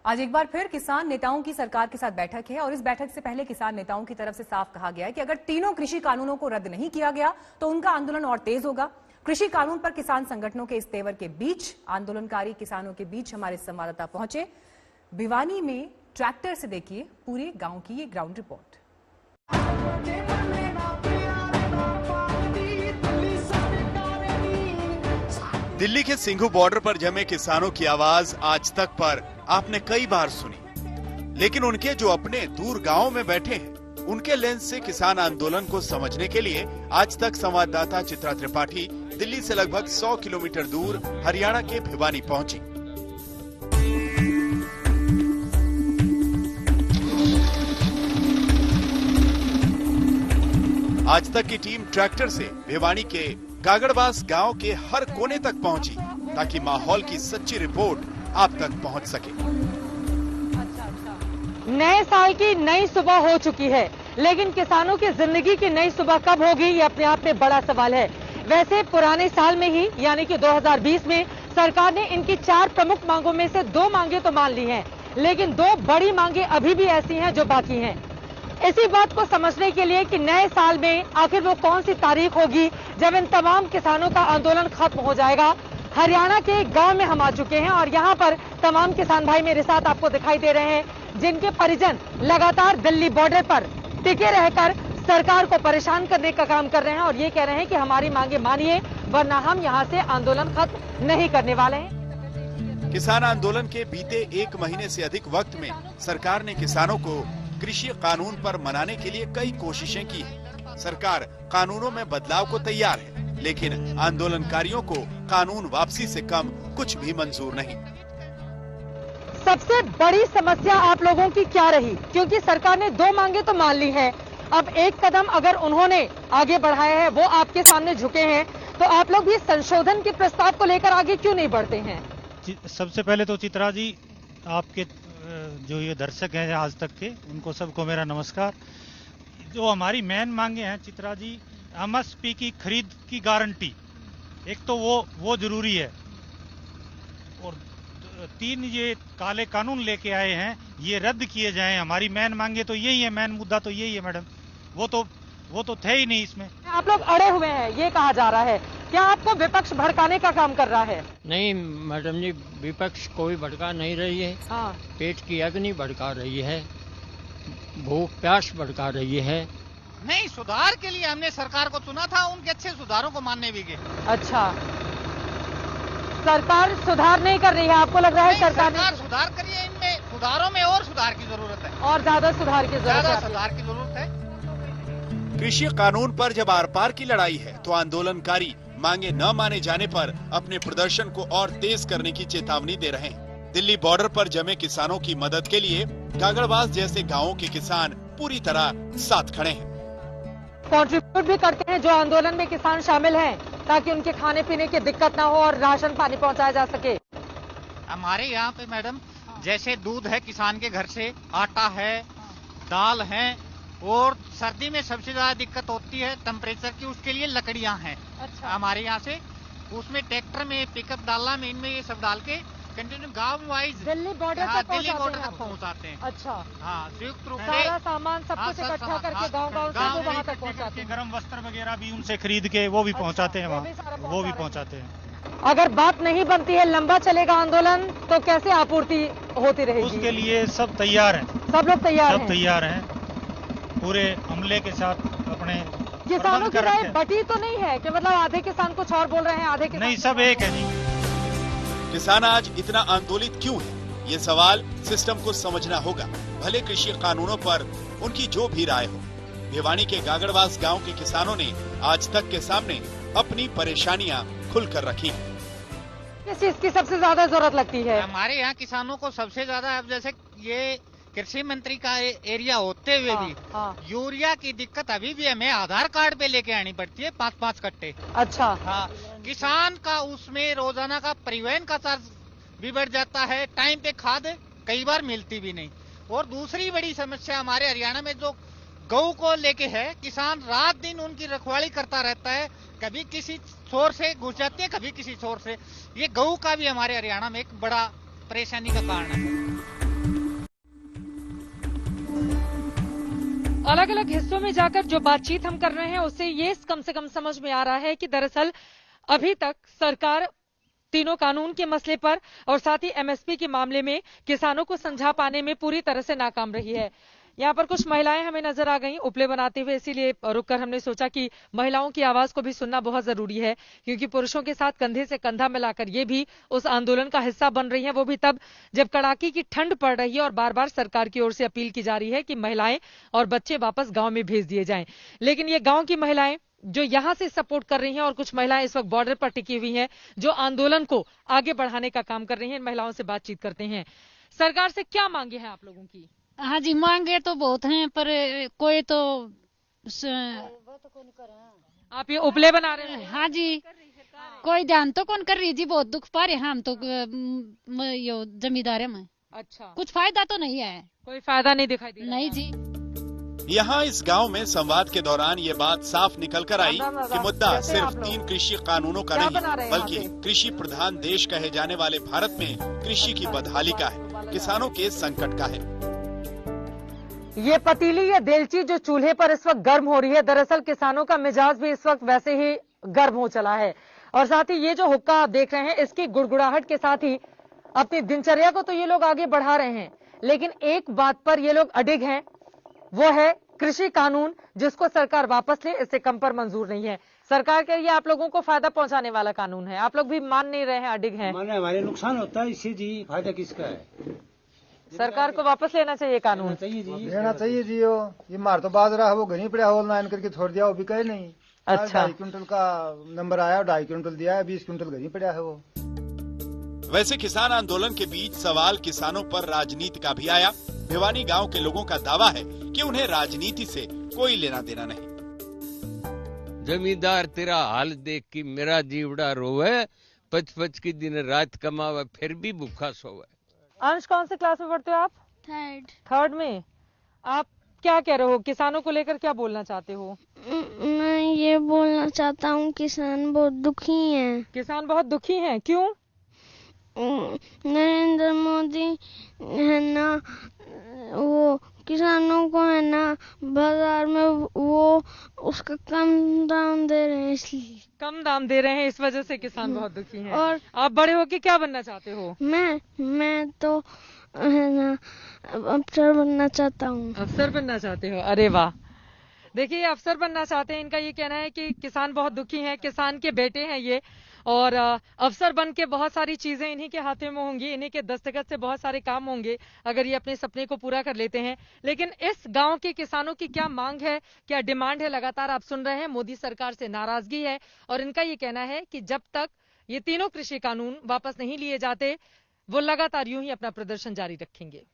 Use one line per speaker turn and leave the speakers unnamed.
आज एक बार फिर किसान नेताओं की सरकार के साथ बैठक है और इस बैठक से पहले किसान नेताओं की तरफ से साफ कहा गया है कि अगर तीनों कृषि कानूनों को रद्द नहीं किया गया तो उनका आंदोलन और तेज होगा। कृषि कानून पर किसान संगठनों के इस तेवर के बीच आंदोलनकारी किसानों के बीच हमारे संवाददाता पहुंचे। भिवानी में ट्रैक्टर से देखिए पूरे गांव की ये ग्राउंड रिपोर्ट।
दिल्ली के सिंघू बॉर्डर पर जमे किसानों की आवाज आज तक पर आपने कई बार सुनी, लेकिन उनके जो अपने दूर गांवों में बैठे हैं, उनके लेंस से किसान आंदोलन को समझने के लिए आज तक संवाददाता चित्रा त्रिपाठी दिल्ली से लगभग 100 किलोमीटर दूर हरियाणा के भिवानी पहुंची। आज तक की टीम ट्रैक्टर से भिवानी के गागड़बास गांव के हर कोने तक पहुंची ताकि माहौल की सच्ची रिपोर्ट आप तक पहुंच सके।
नए साल की नई सुबह हो चुकी है, लेकिन किसानों की जिंदगी की नई सुबह कब होगी ये अपने आप में बड़ा सवाल है। वैसे पुराने साल में ही यानी कि 2020 में सरकार ने इनकी 4 प्रमुख मांगों में से 2 मांगे तो मान ली हैं, लेकिन 2 बड़ी मांगे अभी भी ऐसी हैं जो बाकी हैं। इसी बात को समझने के लिए कि नए साल में आखिर वो कौन सी तारीख होगी जब इन तमाम किसानों का आंदोलन खत्म हो जाएगा, हरियाणा के एक गांव में हम आ चुके हैं और यहाँ पर तमाम किसान भाई मेरे साथ आपको दिखाई दे रहे हैं, जिनके परिजन लगातार दिल्ली बॉर्डर पर टिके रहकर सरकार को परेशान करने का काम कर रहे हैं और ये कह रहे हैं कि हमारी मांगे मानिए वरना हम यहाँ से आंदोलन खत्म नहीं करने वाले हैं।
किसान आंदोलन के बीते 1 महीने से अधिक वक्त में सरकार ने किसानों को कृषि कानून पर मनाने के लिए कई कोशिशें की है। सरकार कानूनों में बदलाव को तैयार है, लेकिन आंदोलनकारियों को कानून वापसी से कम कुछ भी मंजूर नहीं।
सबसे बड़ी समस्या आप लोगों की क्या रही? क्योंकि सरकार ने 2 मांगे तो मान ली हैं, अब एक कदम अगर उन्होंने आगे बढ़ाया है, वो आपके सामने झुके हैं, तो आप लोग भी संशोधन के प्रस्ताव को लेकर आगे क्यों नहीं बढ़ते हैं?
सबसे पहले तो चित्रा जी, आपके जो ये दर्शक हैं आज तक के, उनको सबको मेरा नमस्कार। जो हमारी मेन मांगे हैं चित्रा जी, एमएसपी की खरीद की गारंटी, एक तो वो जरूरी है, और 3 ये काले कानून लेके आए हैं ये रद्द किए जाएं। हमारी मेन मांगे तो यही है, मेन मुद्दा तो यही है मैडम। वो तो थे ही नहीं इसमें।
आप लोग अड़े हुए हैं ये कहा जा रहा है, क्या आपको विपक्ष भड़काने का काम कर रहा है?
नहीं मैडम जी, विपक्ष कोई भड़का नहीं रही है।
हाँ।
पेट की अग्नि भड़का रही है, भूख प्यास भड़का रही है।
नहीं, सुधार के लिए हमने सरकार को चुना था, उनके अच्छे सुधारों को मानने भी गए।
अच्छा, सरकार सुधार नहीं कर रही है, आपको लग रहा है? सरकार
सुधार करिए, इनमें सुधारों में और सुधार की जरूरत है,
और ज्यादा सुधार की
जरूरत है।
कृषि कानून पर जब आर पार की लड़ाई है तो आंदोलनकारी मांगे न माने जाने पर अपने प्रदर्शन को और तेज करने की चेतावनी दे रहे हैं। दिल्ली बॉर्डर पर जमे किसानों की मदद के लिए गागड़बास जैसे गांवों के किसान पूरी तरह साथ खड़े हैं।
कंट्रीब्यूट भी करते हैं जो आंदोलन में किसान शामिल हैं, ताकि उनके खाने पीने की दिक्कत ना हो और राशन पानी पहुंचाया जा सके।
हमारे यहाँ पे मैडम जैसे दूध है किसान के घर से, आटा है, दाल है, और सर्दी में सबसे ज्यादा दिक्कत होती है टेम्परेचर की, उसके लिए लकड़ियां हैं।
अच्छा।
हमारे यहाँ से उसमें ट्रैक्टर में पिकअप डालना में इनमें ये सब डाल के कंटिन्यू गांव वाइज
दिल्ली बॉर्डर तक
पहुँचाते हैं।
अच्छा,
हाँ, संयुक्त रूप से
सारा सामान सब कुछ इकट्ठा करके गाँव से वहाँ तक पहुँचाते हैं।
गर्म वस्त्र वगैरह भी उनसे खरीद के वो भी पहुँचाते हैं, वहाँ वो भी पहुँचाते हैं।
अगर बात नहीं बनती है, लंबा चलेगा आंदोलन, तो कैसे आपूर्ति होती रहेगी?
उसके लिए सब तैयार हैं,
सब लोग
तैयार हैं पूरे हमले के साथ। अपने
किसानों की राय बटी तो नहीं है कि मतलब आधे किसान कुछ और बोल रहे हैं, आधे किसान
नहीं, सब एक है जी।
किसान आज इतना आंदोलित क्यों है, ये सवाल सिस्टम को समझना होगा, भले कृषि कानूनों पर उनकी जो भी राय हो। भिवानी के गागड़बास गांव के किसानों ने आज तक के सामने अपनी परेशानियां खुलकर रखी है।
किस चीज की सबसे ज्यादा जरूरत लगती है?
हमारे यहाँ किसानों को सबसे ज्यादा, अब जैसे ये कृषि मंत्री का एरिया होते हुए भी यूरिया की दिक्कत अभी भी हमें आधार कार्ड पे लेके आनी पड़ती है, 5-5 कट्टे।
अच्छा।
हाँ, किसान का उसमें रोजाना का परिवहन का चार्ज भी बढ़ जाता है, टाइम पे खाद कई बार मिलती भी नहीं। और दूसरी बड़ी समस्या हमारे हरियाणा में जो गऊ को लेके है, किसान रात दिन उनकी रखवाली करता रहता है, कभी किसी छोर से घुस जाती है, कभी किसी छोर से। ये गऊ का भी हमारे हरियाणा में एक बड़ा परेशानी का कारण है।
अलग अलग हिस्सों में जाकर जो बातचीत हम कर रहे हैं उससे ये कम से कम समझ में आ रहा है कि दरअसल अभी तक सरकार तीनों कानून के मसले पर और साथ ही एमएसपी के मामले में किसानों को समझा पाने में पूरी तरह से नाकाम रही है। यहाँ पर कुछ महिलाएं हमें नजर आ गई उपले बनाते हुए, इसीलिए रुककर हमने सोचा कि महिलाओं की आवाज को भी सुनना बहुत जरूरी है, क्योंकि पुरुषों के साथ कंधे से कंधा मिलाकर ये भी उस आंदोलन का हिस्सा बन रही हैं, वो भी तब जब कड़ाके की ठंड पड़ रही है और बार बार सरकार की ओर से अपील की जा रही है कि महिलाएं और बच्चे वापस गांव में भेज दिए जाएं। लेकिन ये गांव की महिलाएं जो यहां से सपोर्ट कर रही हैं और कुछ महिलाएं इस वक्त बॉर्डर पर टिकी हुई हैं जो आंदोलन को आगे बढ़ाने का काम कर रही हैं, इन महिलाओं से बातचीत करते हैं। सरकार से क्या मांगे हैं आप लोगों की?
हाँ जी, मांगे तो बहुत हैं पर कोई तो
आप ये उपले बना रहे हैं?
हाँ जी, कोई ध्यान तो कौन कर रही जी, बहुत दुख पा रहे हम तो यो जमींदार में।
अच्छा,
कुछ फायदा तो नहीं है,
कोई फायदा नहीं दिखाई दे रहा?
नहीं जी।
यहाँ इस गांव में संवाद के दौरान ये बात साफ निकल कर आई कि मुद्दा सिर्फ 3 कृषि कानूनों का नहीं बल्कि कृषि प्रधान देश कहे जाने वाले भारत में कृषि की बदहाली का है, किसानों के संकट का है।
ये पतीली या देलची जो चूल्हे पर इस वक्त गर्म हो रही है, दरअसल किसानों का मिजाज भी इस वक्त वैसे ही गर्म हो चला है। और साथ ही ये जो हुक्का आप देख रहे हैं, इसकी गुड़गुड़ाहट के साथ ही अपनी दिनचर्या को तो ये लोग आगे बढ़ा रहे हैं, लेकिन एक बात पर ये लोग अडिग हैं, वो है कृषि कानून जिसको सरकार वापस ले, इससे कम पर मंजूर नहीं है। सरकार के ये आप लोगों को फायदा पहुंचाने वाला कानून है, आप लोग भी मान नहीं रहे हैं, अडिग हैं।
हमारे नुकसान होता है इससे जी, फायदा किसका है?
सरकार को वापस लेना चाहिए कानून।
लेना चाहिए जी। ये मार तो बाजरा है वो घनी पड़ा होल नाइन करके छोड़ दिया, वो भी कहे नहीं।
अच्छा,
2.5 क्विंटल का नंबर आया, 2.5 क्विंटल दिया है, 20 क्विंटल घनी पड़ा है वो।
वैसे किसान आंदोलन के बीच सवाल किसानों पर राजनीति का भी आया। भिवानी गांव के लोगों का दावा है कि उन्हें राजनीति से कोई लेना देना नहीं।
जमींदार तेरा हाल देख के मेरा जीवड़ा रोवे, 5-5 की दिन रात कमावे फिर भी भूखा सोवे।
अंश, कौन से क्लास में पढ़ते हो आप? थर्ड में। आप क्या कह रहे हो, किसानों को लेकर क्या बोलना चाहते हो?
मैं ये बोलना चाहता हूँ किसान बहुत दुखी हैं।
किसान बहुत दुखी हैं, क्यों?
नरेंद्र मोदी है ना, वो किसानों को है ना बाजार में वो उसका कम दाम दे रहे हैं, इसलिए
कम दाम दे रहे हैं, इस वजह से किसान बहुत दुखी हैं।
और
आप बड़े होके क्या बनना चाहते हो?
मैं तो है ना अफसर बनना चाहता हूँ।
अफसर बनना चाहते हो? अरे वाह। देखिए, अफसर बनना चाहते हैं, इनका ये कहना है कि किसान बहुत दुखी हैं, किसान के बेटे हैं ये, और अफसर बन के बहुत सारी चीजें इन्हीं के हाथों में होंगी, इन्हीं के दस्तखत से बहुत सारे काम होंगे अगर ये अपने सपने को पूरा कर लेते हैं। लेकिन इस गांव के किसानों की क्या मांग है, क्या डिमांड है, लगातार आप सुन रहे हैं। मोदी सरकार से नाराजगी है और इनका ये कहना है कि जब तक ये तीनों कृषि कानून वापस नहीं लिए जाते, वो लगातार यूं ही अपना प्रदर्शन जारी रखेंगे।